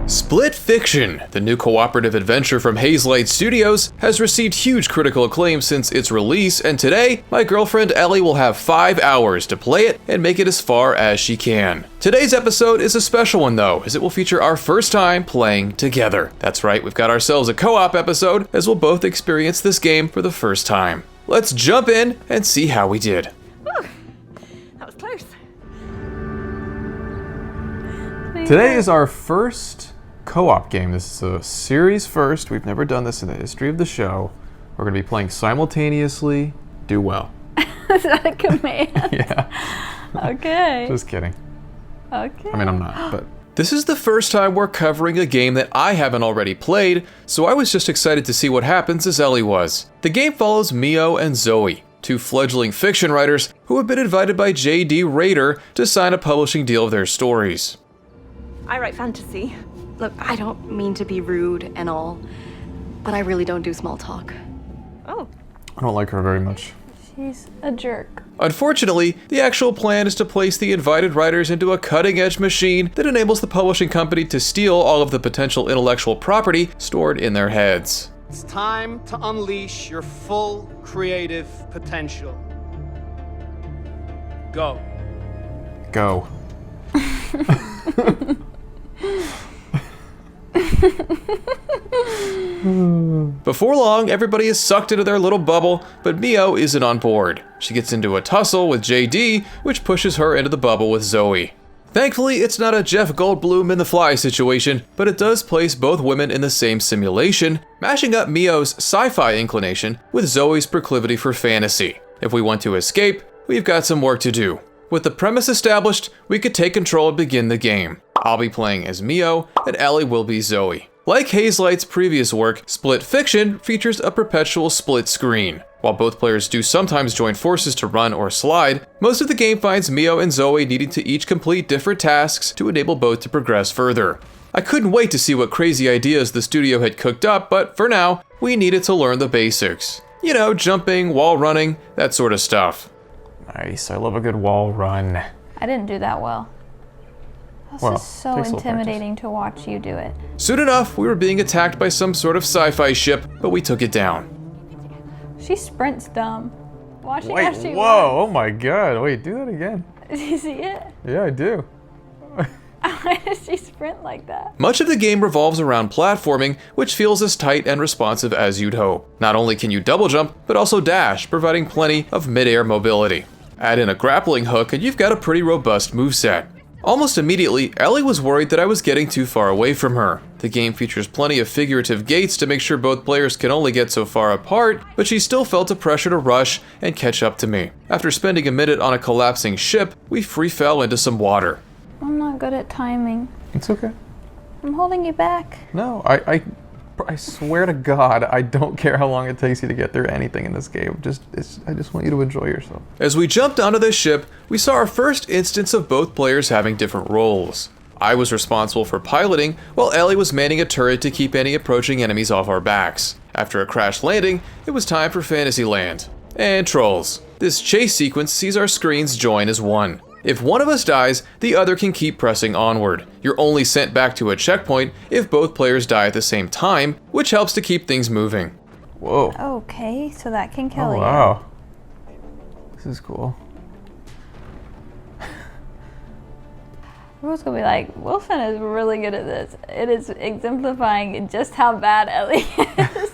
Split Fiction, the new cooperative adventure from Hazelight Studios, has received huge critical acclaim since its release, and today, my girlfriend Ellie will have 5 hours to play it and make it as far as she can. Today's episode is a special one though, as it will feature our first time playing together. That's right, we've got ourselves a co-op episode, as we'll both experience this game for the first time. Let's jump in and see how we did. Whew, that was close. Today is our first co-op game. This is a series first. We've never done this in the history of the show. We're going to be playing simultaneously. Do well. Is that a command? Yeah. Okay. Just kidding. Okay. I mean, I'm not, but... This is the first time we're covering a game that I haven't already played, so I was just excited to see what happens as Ellie was. The game follows Mio and Zoe, two fledgling fiction writers who have been invited by J.D. Rader to sign a publishing deal of their stories. I write fantasy. Look, I don't mean to be rude and all, but I really don't do small talk. Oh. I don't like her very much. She's a jerk. Unfortunately, the actual plan is to place the invited writers into a cutting-edge machine that enables the publishing company to steal all of the potential intellectual property stored in their heads. It's time to unleash your full creative potential. Go. Go. Before long, everybody is sucked into their little bubble, but Mio isn't on board. She gets into a tussle with JD, which pushes her into the bubble with Zoe. Thankfully, it's not a Jeff Goldblum in The Fly situation, but it does place both women in the same simulation, mashing up Mio's sci-fi inclination with Zoe's proclivity for fantasy. If we want to escape, we've got some work to do. With the premise established, we could take control and begin the game. I'll be playing as Mio, and Ellie will be Zoe. Like Hazelight's previous work, Split Fiction features a perpetual split screen. While both players do sometimes join forces to run or slide, most of the game finds Mio and Zoe needing to each complete different tasks to enable both to progress further. I couldn't wait to see what crazy ideas the studio had cooked up, but for now, we needed to learn the basics. You know, jumping, wall running, that sort of stuff. Nice, I love a good wall run. I didn't do that well. This is so intimidating to watch you do it. Soon enough, we were being attacked by some sort of sci-fi ship, but we took it down. She sprints dumb. Watch Wait, how she whoa, oh my god, wait, do that again. runs. Do you see it? Yeah, I do. Why does she sprint like that? Much of the game revolves around platforming, which feels as tight and responsive as you'd hope. Not only can you double jump, but also dash, providing plenty of mid-air mobility. Add in a grappling hook and you've got a pretty robust moveset. Almost immediately, Ellie was worried that I was getting too far away from her. The game features plenty of figurative gates to make sure both players can only get so far apart, but she still felt a pressure to rush and catch up to me. After spending a minute on a collapsing ship, we free fell into some water. I'm not good at timing. It's okay. I'm holding you back. No, I swear to God, I don't care how long it takes you to get through anything in this game. I just want you to enjoy yourself. As we jumped onto this ship, we saw our first instance of both players having different roles. I was responsible for piloting, while Ellie was manning a turret to keep any approaching enemies off our backs. After a crash landing, it was time for Fantasyland. And trolls. This chase sequence sees our screens join as one. If one of us dies, the other can keep pressing onward. You're only sent back to a checkpoint if both players die at the same time, which helps to keep things moving. Whoa. Okay, so that can kill you. Wow. This is cool. Everyone's gonna be like, Wilson is really good at this. It is exemplifying just how bad Ellie is.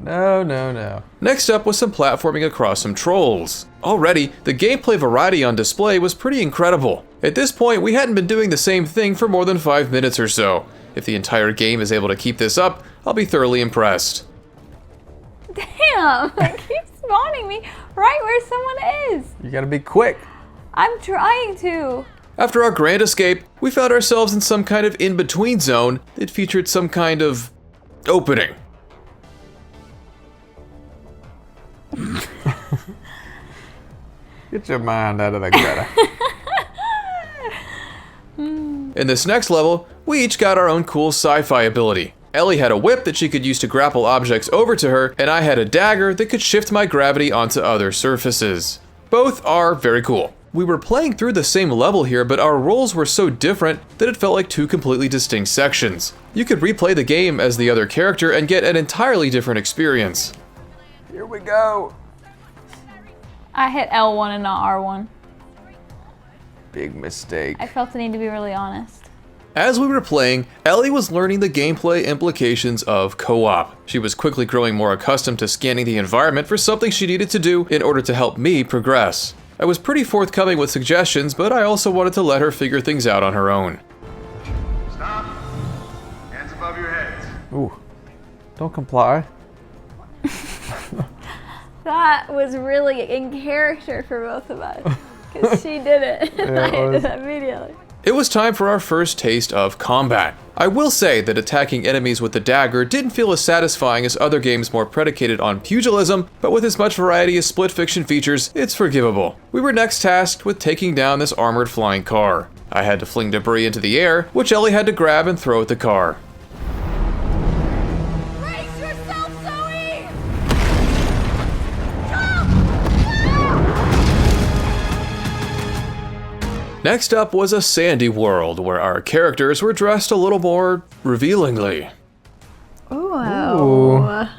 No. Next up was some platforming across some trolls. Already, the gameplay variety on display was pretty incredible. At this point, we hadn't been doing the same thing for more than 5 minutes or so. If the entire game is able to keep this up, I'll be thoroughly impressed. Damn, it keeps spawning me right where someone is. You gotta be quick. I'm trying to. After our grand escape, we found ourselves in some kind of in-between zone that featured some kind of opening. Get your mind out of the gutter. In this next level, we each got our own cool sci-fi ability. Ellie had a whip that she could use to grapple objects over to her, and I had a dagger that could shift my gravity onto other surfaces. Both are very cool. We were playing through the same level here, but our roles were so different that it felt like two completely distinct sections. You could replay the game as the other character and get an entirely different experience. Here we go. I hit L1 and not R1. Big mistake. I felt the need to be really honest. As we were playing, Ellie was learning the gameplay implications of co-op. She was quickly growing more accustomed to scanning the environment for something she needed to do in order to help me progress. I was pretty forthcoming with suggestions, but I also wanted to let her figure things out on her own. Stop. Hands above your heads. Ooh. Don't comply. That was really in character for both of us. Because she did it, and I did it immediately. It was time for our first taste of combat. I will say that attacking enemies with the dagger didn't feel as satisfying as other games more predicated on pugilism, but with as much variety as split fiction features, it's forgivable. We were next tasked with taking down this armored flying car. I had to fling debris into the air, which Ellie had to grab and throw at the car. Brace yourself, Zoe! Next up was a sandy world where our characters were dressed a little more revealingly. Ooh. Oh,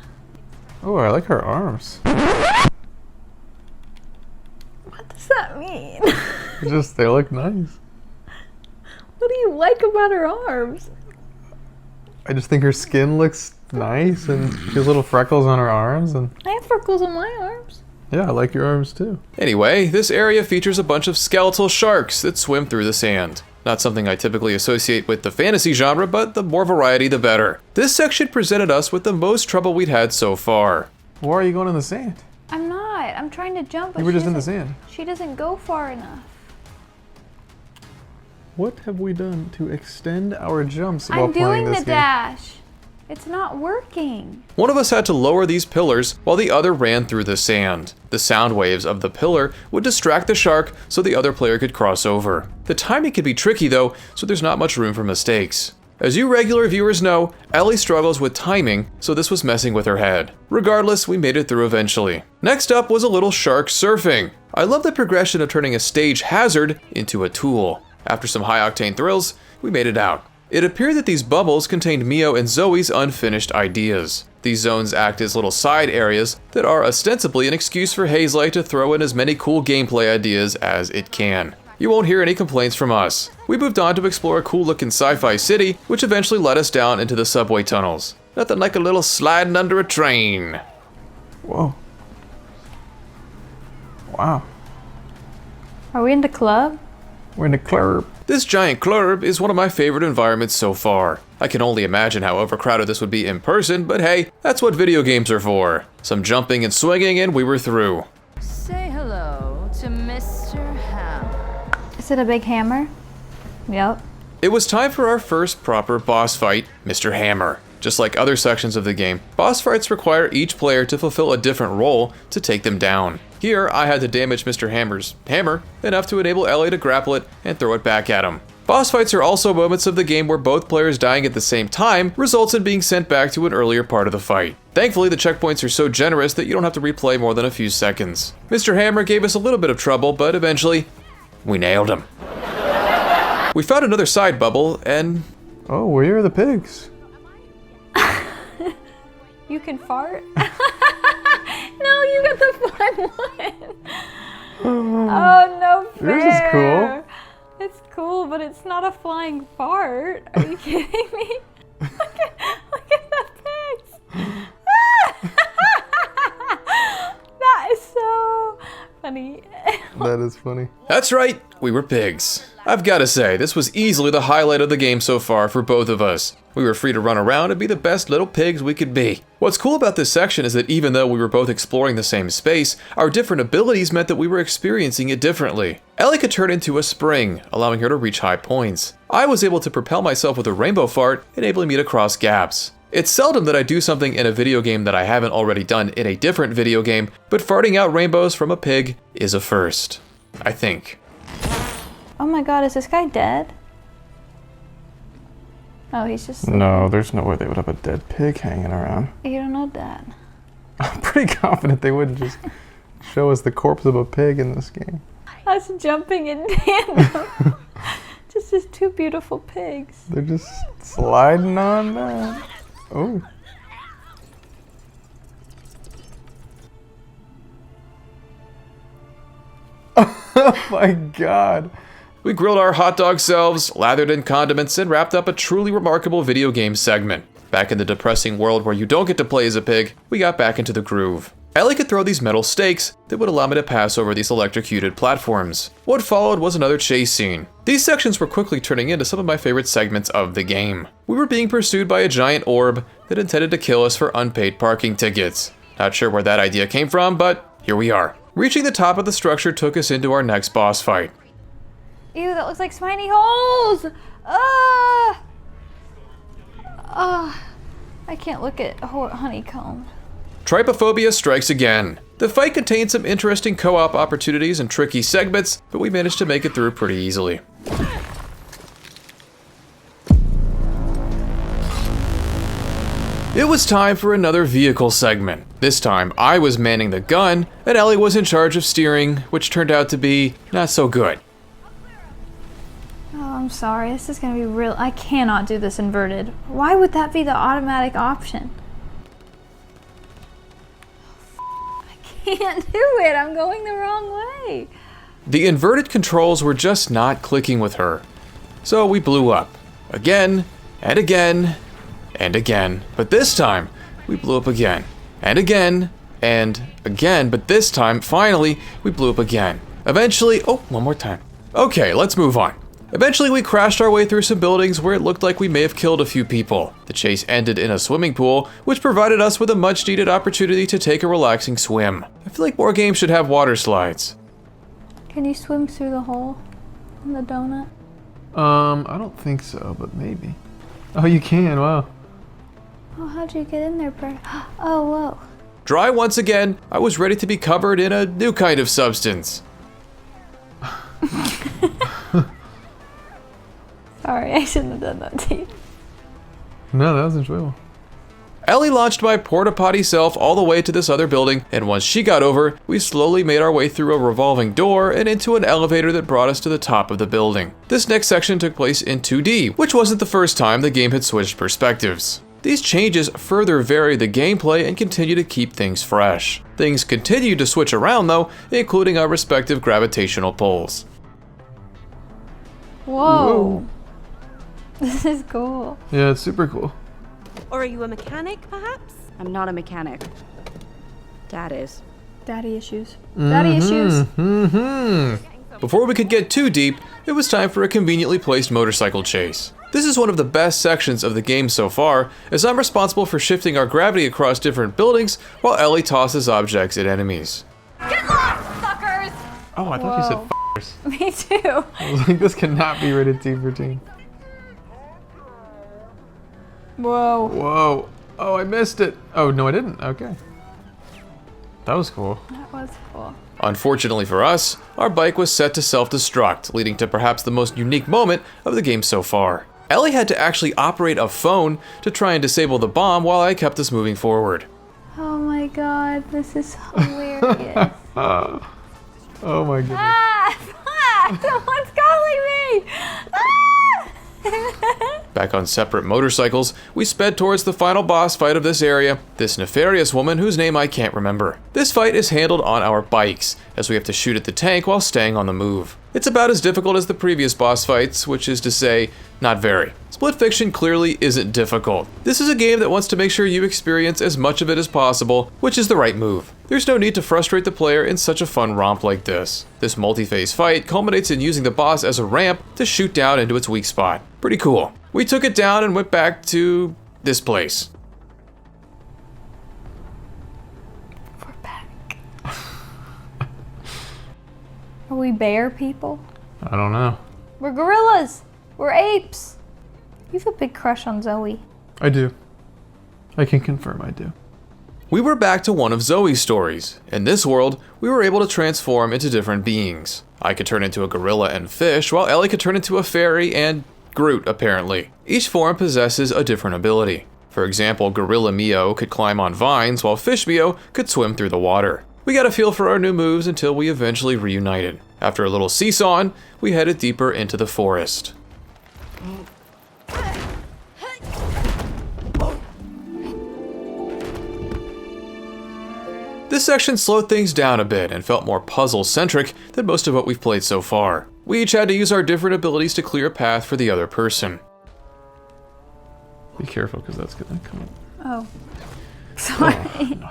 I like her arms. What does that mean? They look nice. What do you like about her arms? I just think her skin looks nice and she has little freckles on her arms and I have freckles on my arms. yeah, I like your arms too. Anyway, this area features a bunch of skeletal sharks that swim through the sand. Not something I typically associate with the fantasy genre, but the more variety the better. This section presented us with the most trouble we'd had so far. Why are you going in the sand? I'm not. I'm trying to jump. But You were she just in the doesn't- sand. She doesn't go far enough. What have we done to extend our jumps while I'm playing doing this the game? dash. It's not working. One of us had to lower these pillars while the other ran through the sand. The sound waves of the pillar would distract the shark so the other player could cross over. The timing can be tricky though, so there's not much room for mistakes. As you regular viewers know, Ellie struggles with timing, so this was messing with her head. Regardless, we made it through eventually. Next up was a little shark surfing. I love the progression of turning a stage hazard into a tool. After some high-octane thrills, we made it out. It appeared that these bubbles contained Mio and Zoe's unfinished ideas. These zones act as little side areas that are ostensibly an excuse for Hazelight to throw in as many cool gameplay ideas as it can. You won't hear any complaints from us. We moved on to explore a cool-looking sci-fi city, which eventually led us down into the subway tunnels. Nothing like a little sliding under a train. Whoa. Wow. Are we in the club? We're in the club. This giant club is one of my favorite environments so far. I can only imagine how overcrowded this would be in person, but hey, that's what video games are for. Some jumping and swinging and we were through. Say hello to Mr. Hammer. Is it a big hammer? Yep. It was time for our first proper boss fight, Mr. Hammer. Just like other sections of the game, boss fights require each player to fulfill a different role to take them down. Here, I had to damage Mr. Hammer's hammer enough to enable Ellie to grapple it and throw it back at him. Boss fights are also moments of the game where both players dying at the same time results in being sent back to an earlier part of the fight. Thankfully, the checkpoints are so generous that you don't have to replay more than a few seconds. Mr. Hammer gave us a little bit of trouble, but eventually, we nailed him. We found another side bubble, and Oh, where are the pigs? You can fart? No, you got the fun one. Oh, no fair. Yours is cool. It's cool, but it's not a flying fart. Are you kidding me? Look at the pigs. That is so funny. That is funny. that's right, we were pigs. I've gotta say, this was easily the highlight of the game so far for both of us. We were free to run around and be the best little pigs we could be. What's cool about this section is that even though we were both exploring the same space, our different abilities meant that we were experiencing it differently. Ellie could turn into a spring, allowing her to reach high points. I was able to propel myself with a rainbow fart, enabling me to cross gaps. It's seldom that I do something in a video game that I haven't already done in a different video game, but farting out rainbows from a pig is a first. I think. Oh my god, is this guy dead? Oh, he's just... No, there's no way they would have a dead pig hanging around. You don't know that. I'm pretty confident they wouldn't just show us the corpse of a pig in this game. us jumping in tandem. Just as two beautiful pigs. They're just sliding on that. Oh. Oh my god. We grilled our hot dog selves, lathered in condiments, and wrapped up a truly remarkable video game segment. Back in the depressing world where you don't get to play as a pig, we got back into the groove. Ellie could throw these metal stakes that would allow me to pass over these electrocuted platforms. What followed was another chase scene. These sections were quickly turning into some of my favorite segments of the game. We were being pursued by a giant orb that intended to kill us for unpaid parking tickets. Not sure where that idea came from, but here we are. Reaching the top of the structure took us into our next boss fight. Ew, that looks like spiny holes! Ah! Ah! I can't look at honeycomb. Trypophobia strikes again. The fight contained some interesting co-op opportunities and tricky segments, but we managed to make it through pretty easily. It was time for another vehicle segment. This time, I was manning the gun, and Ellie was in charge of steering, which turned out to be not so good. Oh, I'm sorry. This is gonna be real. I cannot do this inverted. Why would that be the automatic option? I can't do it. I'm going the wrong way. The inverted controls were just not clicking with her. So we blew up. Again, and again, and again. But this time, we blew up again. And again, and again. But this time, finally, we blew up again. Eventually, oh, one more time. Okay, let's move on. Eventually, we crashed our way through some buildings where it looked like we may have killed a few people. The chase ended in a swimming pool, which provided us with a much-needed opportunity to take a relaxing swim. I feel like more games should have water slides. Can you swim through the hole in the donut? I don't think so, but maybe. Oh, you can, wow. Oh, how'd you get in there, bro? Oh, whoa. Dry once again, I was ready to be covered in a new kind of substance. Sorry, I shouldn't have done that to you. No, that was enjoyable. Ellie launched my porta potty self all the way to this other building, and once she got over, we slowly made our way through a revolving door and into an elevator that brought us to the top of the building. This next section took place in 2D, which wasn't the first time the game had switched perspectives. These changes further vary the gameplay and continue to keep things fresh. Things continue to switch around though, including our respective gravitational pulls. Whoa. This is cool. Yeah, it's super cool. Or are you a mechanic, perhaps? I'm not a mechanic. Dad is. Daddy issues. Daddy issues. Before we could get too deep, it was time for a conveniently placed motorcycle chase. This is one of the best sections of the game so far, as I'm responsible for shifting our gravity across different buildings while Ellie tosses objects at enemies. Get lost, suckers! Oh, I thought you said f***ers. Me too. I was like, this cannot be rated T for teen. Whoa. Whoa. Oh, I missed it. Oh, no, I didn't. Okay. That was cool. That was cool. Unfortunately for us, our bike was set to self-destruct, leading to perhaps the most unique moment of the game so far. Ellie had to actually operate a phone to try and disable the bomb while I kept us moving forward. Oh my god, this is hilarious. Oh my goodness. Ah! Someone's calling me! Ah! Back on separate motorcycles, we sped towards the final boss fight of this area, this nefarious woman whose name I can't remember. This fight is handled on our bikes, as we have to shoot at the tank while staying on the move. It's about as difficult as the previous boss fights, which is to say, not very. Split Fiction clearly isn't difficult. This is a game that wants to make sure you experience as much of it as possible, which is the right move. There's no need to frustrate the player in such a fun romp like this. This multi-phase fight culminates in using the boss as a ramp to shoot down into its weak spot. Pretty cool. We took it down and went back to this place. We're back. Are we bear people? I don't know. We're gorillas. We're apes. You have a big crush on Zoe. I do. I can confirm I do. We were back to one of Zoe's stories. In this world, we were able to transform into different beings. I could turn into a gorilla and fish, while Ellie could turn into a fairy and Groot, apparently. Each form possesses a different ability. For example, Gorilla Mio could climb on vines, while Fish Mio could swim through the water. We got a feel for our new moves until we eventually reunited. After a little seesawing, we headed deeper into the forest. This section slowed things down a bit and felt more puzzle-centric than most of what we've played so far. We each had to use our different abilities to clear a path for the other person. Be careful, because that's gonna come up. Oh. Sorry. No.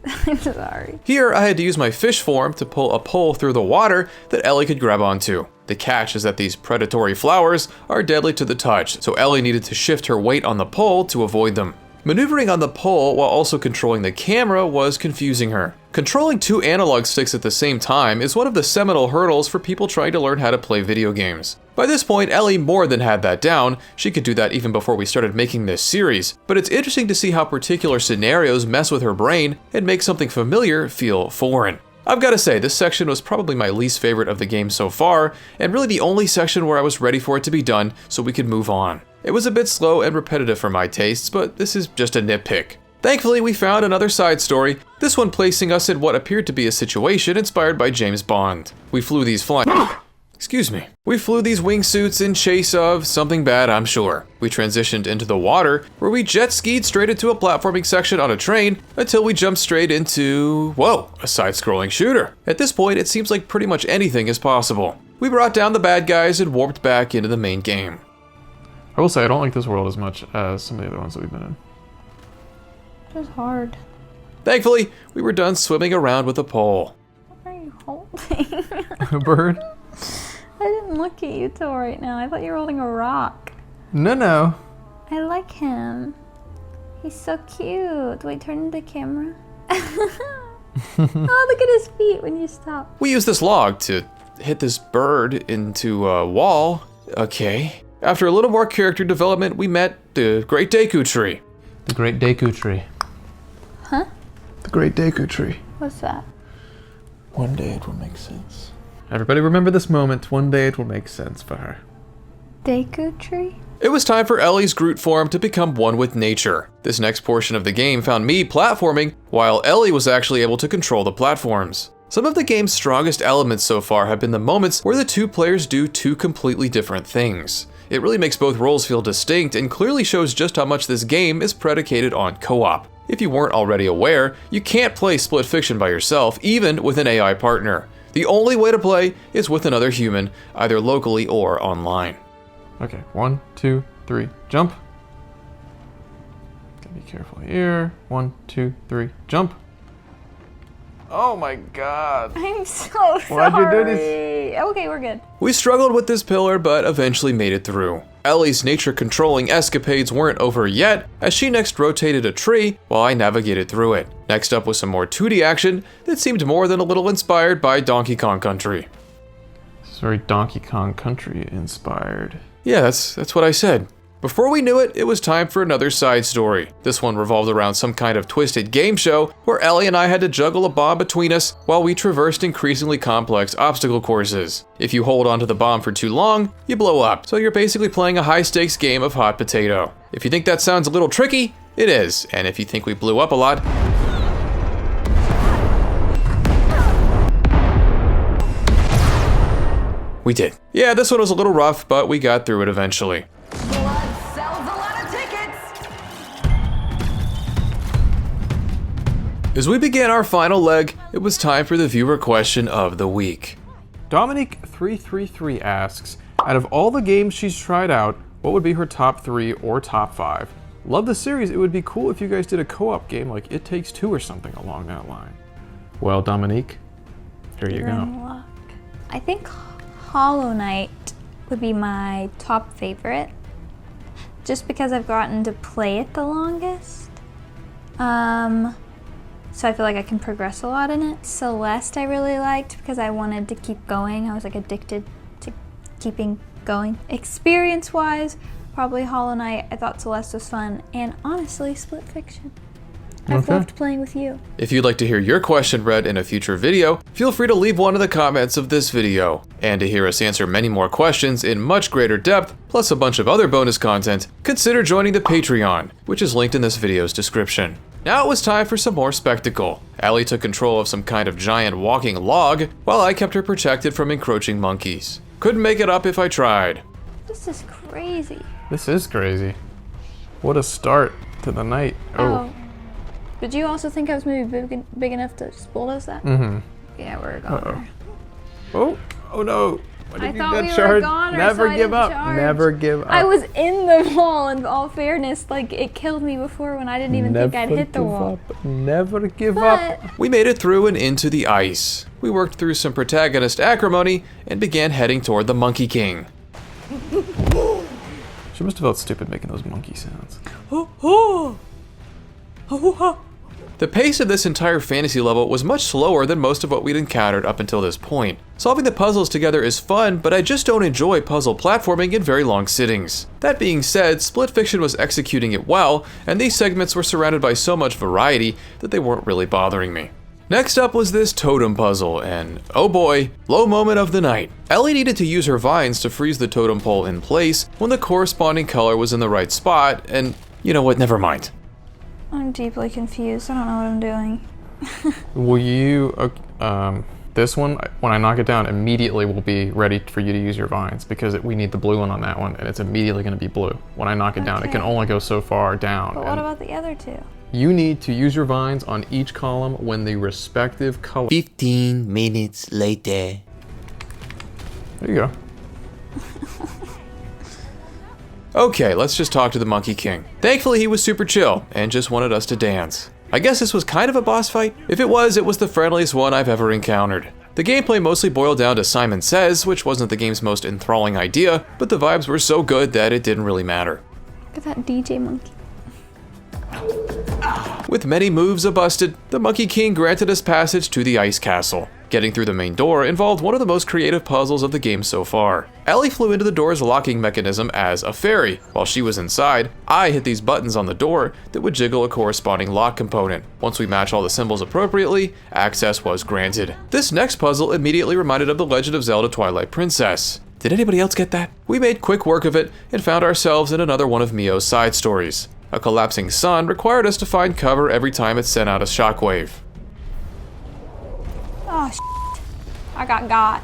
I'm sorry. Here, I had to use my fish form to pull a pole through the water that Ellie could grab onto. The catch is that these predatory flowers are deadly to the touch, so Ellie needed to shift her weight on the pole to avoid them. Maneuvering on the pole while also controlling the camera was confusing her. Controlling 2 analog sticks at the same time is one of the seminal hurdles for people trying to learn how to play video games. By this point, Ellie more than had that down. She could do that even before we started making this series, but it's interesting to see how particular scenarios mess with her brain and make something familiar feel foreign. I've got to say, this section was probably my least favorite of the game so far, and really the only section where I was ready for it to be done so we could move on. It was a bit slow and repetitive for my tastes, but this is just a nitpick. Thankfully, we found another side story, this one placing us in what appeared to be a situation inspired by James Bond. We flew these We flew these wingsuits in chase of something bad, I'm sure. We transitioned into the water, where we jet skied straight into a platforming section on a train until we jumped straight into, whoa, a side-scrolling shooter. At this point, it seems like pretty much anything is possible. We brought down the bad guys and warped back into the main game. I will say I don't like this world as much as some of the other ones that we've been in. It was hard. Thankfully, we were done swimming around with a pole. What are you holding? A bird? I didn't look at you till right now. I thought you were holding a rock. No. I like him. He's so cute. Wait, turn the camera. Oh, look at his feet when you stop. We used this log to hit this bird into a wall. Okay. After a little more character development, we met the Great Deku Tree. The Great Deku Tree. Huh? The Great Deku Tree. What's that? One day it will make sense. Everybody remember this moment. One day it will make sense for her. Deku tree? It was time for Ellie's Groot form to become one with nature. This next portion of the game found me platforming, while Ellie was actually able to control the platforms. Some of the game's strongest elements so far have been the moments where the 2 players do 2 completely different things. It really makes both roles feel distinct and clearly shows just how much this game is predicated on co-op. If you weren't already aware, you can't play Split Fiction by yourself, even with an AI partner. The only way to play is with another human, either locally or online. Okay, 1, 2, 3, jump. Gotta be careful here. 1, 2, 3, jump. Oh my god. I'm so sorry. Why'd you do this? Okay, we're good. We struggled with this pillar, but eventually made it through. Ellie's nature-controlling escapades weren't over yet, as she next rotated a tree while I navigated through it. Next up was some more 2D action that seemed more than a little inspired by Donkey Kong Country. This is very Donkey Kong Country inspired. Yeah, that's what I said. Before we knew it, it was time for another side story. This one revolved around some kind of twisted game show where Ellie and I had to juggle a bomb between us while we traversed increasingly complex obstacle courses. If you hold onto the bomb for too long, you blow up, so you're basically playing a high-stakes game of hot potato. If you think that sounds a little tricky, it is, and if you think we blew up a lot, we did. Yeah, this one was a little rough, but we got through it eventually. Blood sells a lot of tickets. As we began our final leg, it was time for the viewer question of the week. Dominique333 asks, out of all the games she's tried out, what would be her top 3 or top 5? Love the series. It would be cool if you guys did a co-op game like It Takes Two or something along that line. Well, Dominique, here you You're go. in luck. I think Hollow Knight would be my top favorite, just because I've gotten to play it the longest. So I feel like I can progress a lot in it. Celeste I really liked because I wanted to keep going. I was like addicted to keeping going. Experience-wise, probably Hollow Knight. I thought Celeste was fun, and honestly, Split Fiction. I've loved playing with you. If you'd like to hear your question read in a future video, feel free to leave one in the comments of this video. And to hear us answer many more questions in much greater depth, plus a bunch of other bonus content, consider joining the Patreon, which is linked in this video's description. Now it was time for some more spectacle. Ellie took control of some kind of giant walking log, while I kept her protected from encroaching monkeys. Couldn't make it up if I tried. This is crazy. This is crazy. What a start to the night. Oh. Did you also think I was maybe big enough to just bulldoze that? Mm-hmm. Yeah, we're gone. Oh no. I thought we were goners, Never so give I up. didn't charge. Never give up. I was in the wall, in all fairness. Like, it killed me before when I didn't even think I'd hit the wall. Never give up. We made it through and into the ice. We worked through some protagonist acrimony and began heading toward the Monkey King. She must have felt stupid making those monkey sounds. The pace of this entire fantasy level was much slower than most of what we'd encountered up until this point. Solving the puzzles together is fun, but I just don't enjoy puzzle platforming in very long sittings. That being said, Split Fiction was executing it well, and these segments were surrounded by so much variety that they weren't really bothering me. Next up was this totem puzzle, and oh boy, low moment of the night. Ellie needed to use her vines to freeze the totem pole in place when the corresponding color was in the right spot, and you know what, never mind. I'm deeply confused. I don't know what I'm doing. Will you, this one, when I knock it down, immediately will be ready for you to use your vines because we need the blue one on that one and it's immediately going to be blue. When I knock it down, it can only go so far down. But what about the other two? You need to use your vines on each column when the respective color. 15 minutes later. There you go. Okay, let's just talk to the Monkey King. Thankfully, he was super chill and just wanted us to dance. I guess this was kind of a boss fight. If it was the friendliest one I've ever encountered. The gameplay mostly boiled down to Simon Says, which wasn't the game's most enthralling idea, but the vibes were so good that it didn't really matter. Look at that DJ monkey. With many moves busted, the Monkey King granted us passage to the Ice Castle. Getting through the main door involved one of the most creative puzzles of the game so far. Ellie flew into the door's locking mechanism as a fairy. While she was inside, I hit these buttons on the door that would jiggle a corresponding lock component. Once we matched all the symbols appropriately, access was granted. This next puzzle immediately reminded of The Legend of Zelda Twilight Princess. Did anybody else get that? We made quick work of it and found ourselves in another one of Mio's side stories. A collapsing sun required us to find cover every time it sent out a shockwave. Oh, shit. I got.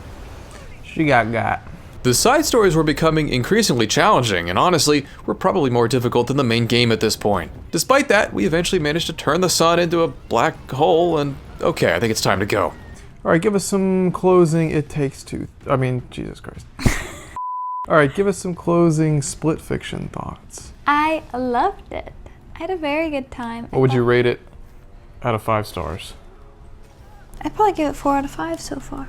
She got. The side stories were becoming increasingly challenging, and honestly, were probably more difficult than the main game at this point. Despite that, we eventually managed to turn the sun into a black hole, and okay, I think it's time to go. Alright, give us some closing Jesus Christ. Alright, give us some closing Split Fiction thoughts. I loved it. I had a very good time. What would you rate it out of 5 stars? I'd probably give it 4 out of 5 so far.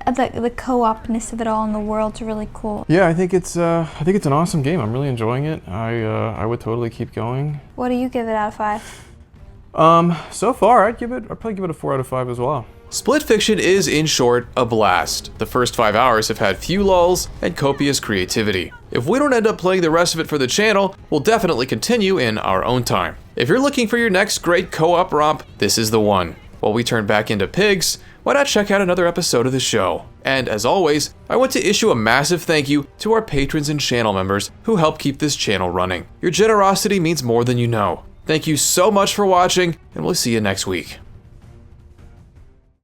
The co-opness of it all in the world's really cool. Yeah, I think it's an awesome game. I'm really enjoying it. I would totally keep going. What do you give it out of 5? So far I'd probably give it a 4 out of 5 as well. Split Fiction is, in short, a blast. The first 5 hours have had few lulls and copious creativity. If we don't end up playing the rest of it for the channel, we'll definitely continue in our own time. If you're looking for your next great co-op romp, this is the one. While we turn back into pigs, why not check out another episode of the show? And as always, I want to issue a massive thank you to our patrons and channel members who help keep this channel running. Your generosity means more than you know. Thank you so much for watching, and we'll see you next week.